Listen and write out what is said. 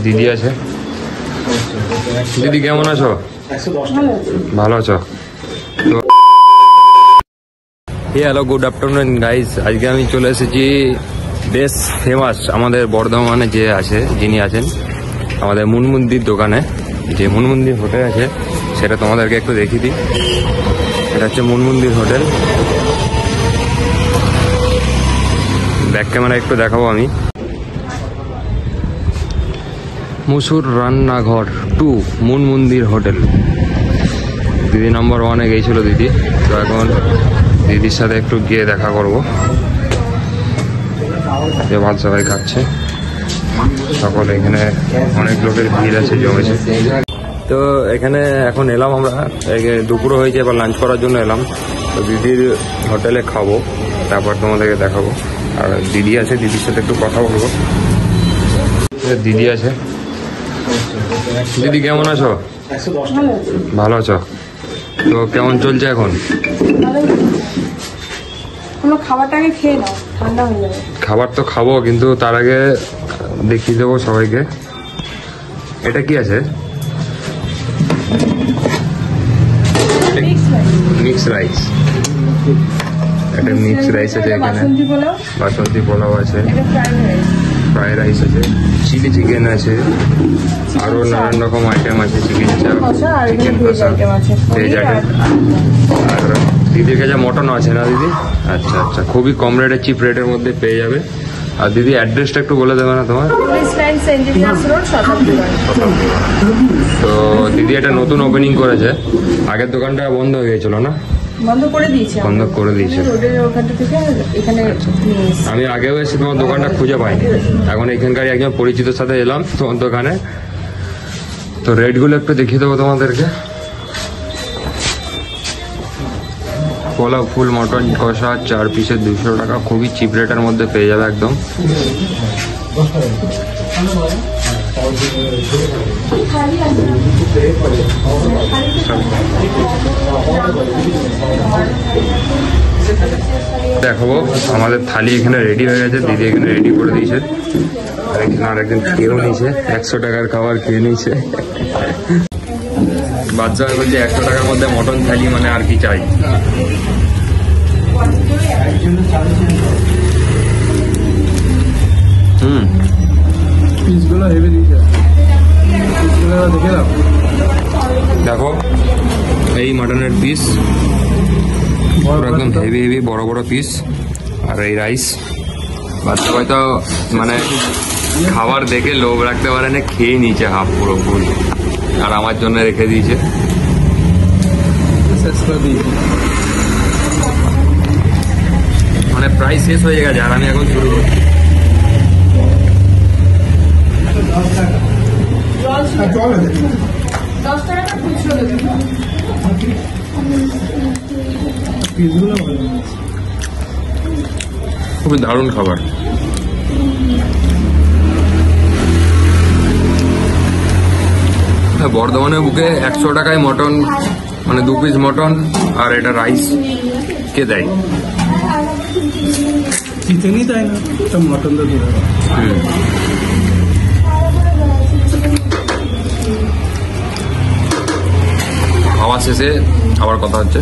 দিদি আছে। দিদি কেমন আছো? ভালো আছো তো? Hello, good afternoon guys. আজকে আমি চলে এসেছি বেশ ফেমাস আমাদের বর্ধমানে যে আছে, যিনি আছেন আমাদের মুনমুন্দির দোকানে। যে মুনমুন্দির হোটেল আছে সেটা তোমাদেরকে একটু দেখিয়ে দিই। এটা হচ্ছে মুনমুন্দির হোটেল। ব্যাক ক্যামেরা একটু দেখাবো আমি। মুসুর রান্নাঘর 2 মুনমুন্দির হোটেল। দিদি নাম্বার 1-এ গিয়েছিল দিদি, তো এখন দিদির সাথে একটু গিয়ে দেখা করবো। যে ভাত সবাই খাচ্ছে, সকলে এখানে অনেক লোকের ভিড় আছে জমেছে। তো এখানে এখন এলাম আমরা, দুপুরও হয়েছে, এবার লাঞ্চ করার জন্য এলাম। তো দিদির হোটেলে খাবো, তারপর তোমাদেরকে দেখাবো। আর দিদি আছে, দিদির সাথে একটু কথা বলবো। দিদি আছে। দিদি কেমন আছো? ভালো আছো তো? কেমন চলছে এখন? খাবারটাকে খেয়ে নাও, ঠান্ডা হয়ে যাবে। খাবার তো খাবো, কিন্তু তার আগে দেখিয়ে দেবো সবাইকে। এটা কি আছে? Mix rice. এটা মিক্স রাইস আছে এখানে, বাসন্তী পোলাও আছে, ফ্রাইড রাইস আছে, চিলি চিকেন আছে, আরো নানান রকম আইটেম আছে। চিকেন চাপ, চিকেন কষা, ভেজ আইটেম। আর দিদির কাছে মটনও আছে না দিদি? আচ্ছা আচ্ছা, খুবই কম রেটে, চিপ রেটের মধ্যে পেয়ে যাবে। আর দিদি অ্যাড্রেসটা একটু বলে দেবে না তোমার? তো দিদি এটা নতুন ওপেনিং করেছে, আগের দোকানটা বন্ধ হয়ে গেছিল না? বন্ধ করে দিয়েছে। আমি আগেও এসে তোমার দোকানটা খুঁজে পাইনি, এখন এখানকার একজন পরিচিতের সাথে এলাম তোমার দোকানে। তো রেটগুলো একটু দেখিয়ে দেবো তোমাদেরকে। পোলাও, ফুল মটন কষা 4 পিসে 200 টাকা, খুবই চিপ রেটের মধ্যে পেয়ে যাবে একদম। দেখাবো আমাদের থালি এখানে রেডি হয়ে গেছে, দিদি এখানে রেডি করে দিয়েছে। আর এখানে আরেকজন খেয়েও নিয়েছে, 100 টাকার খাবার খেয়ে নিয়েছে। বাচ্চা বলছে 100 টাকার মধ্যে মটন থালি, মানে আর কি চাই। দেখো এই মটনের পিস একদম হেভি হেভি বড় বড় পিস। আর এই রাইস, বাচ্চা হয়তো মানে খাবার দেখে লোভ রাখতে পারে না, খেয়ে নিয়েছে হাফ পুরো ফুল, আর আমার জন্য রেখে দিয়েছে। মানে প্রায় শেষ হয়ে গেছে, আর আমি এখন শুরু করছি। খুবই দারুণ খাবার। বর্ধমানের বুকে 100 টাকায় মটন, মানে 2 পিস মটন আর এটা রাইস কে দেয়? চিকেনই দেয় না, মটন তো দূরে। খাওয়া শেষে আবার কথা হচ্ছে।